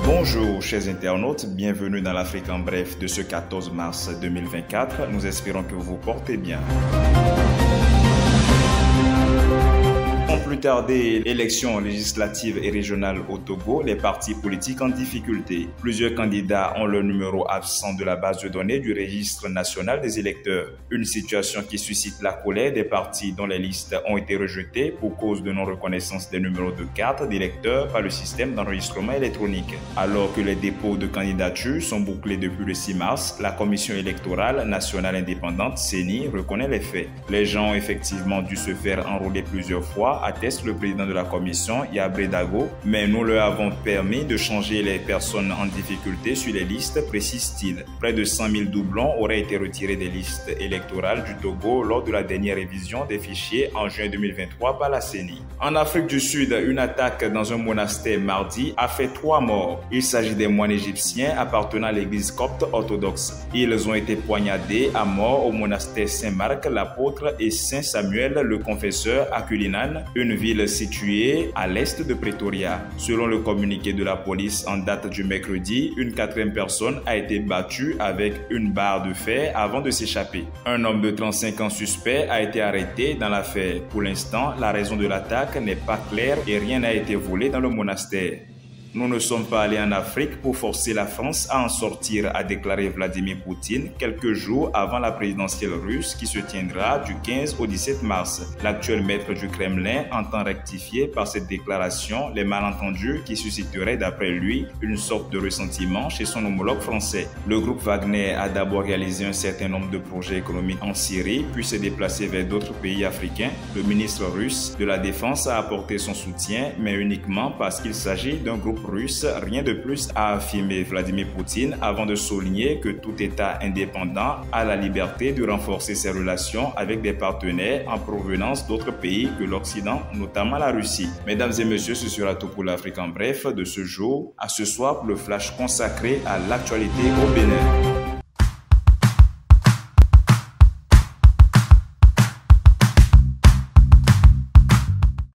Bonjour chers internautes, bienvenue dans l'Afrique en bref de ce 14 mars 2024. Nous espérons que vous vous portez bien. Sans plus tarder, élections législatives et régionales au Togo, les partis politiques en difficulté. Plusieurs candidats ont leur numéro absent de la base de données du registre national des électeurs. Une situation qui suscite la colère des partis dont les listes ont été rejetées pour cause de non-reconnaissance des numéros de carte d'électeurs par le système d'enregistrement électronique. Alors que les dépôts de candidatures sont bouclés depuis le 6 mars, la Commission électorale nationale indépendante, CENI, reconnaît les faits. Les gens ont effectivement dû se faire enrôler plusieurs fois, atteste le président de la commission, Yabré Dago, mais nous leur avons permis de changer les personnes en difficulté sur les listes, précise-t-il. Près de 100 000 doublons auraient été retirés des listes électorales du Togo lors de la dernière révision des fichiers en juin 2023 par la CENI. En Afrique du Sud, une attaque dans un monastère mardi a fait 3 morts. Il s'agit des moines égyptiens appartenant à l'église copte orthodoxe. Ils ont été poignardés à mort au monastère Saint-Marc, l'apôtre, et Saint-Samuel, le confesseur, à Cullinan, une ville située à l'est de Pretoria. Selon le communiqué de la police en date du mercredi, une 4e personne a été battue avec une barre de fer avant de s'échapper. Un homme de 35 ans suspect a été arrêté dans l'affaire. Pour l'instant, la raison de l'attaque n'est pas claire et rien n'a été volé dans le monastère. Nous ne sommes pas allés en Afrique pour forcer la France à en sortir, a déclaré Vladimir Poutine quelques jours avant la présidentielle russe qui se tiendra du 15 au 17 mars. L'actuel maître du Kremlin entend rectifier par cette déclaration les malentendus qui susciteraient d'après lui une sorte de ressentiment chez son homologue français. Le groupe Wagner a d'abord réalisé un certain nombre de projets économiques en Syrie puis s'est déplacé vers d'autres pays africains. Le ministre russe de la Défense a apporté son soutien, mais uniquement parce qu'il s'agit d'un groupe russe, rien de plus, a affirmé Vladimir Poutine avant de souligner que tout État indépendant a la liberté de renforcer ses relations avec des partenaires en provenance d'autres pays que l'Occident, notamment la Russie. Mesdames et messieurs, ce sera tout pour l'Afrique en bref de ce jour. À ce soir pour le flash consacré à l'actualité au Bénin.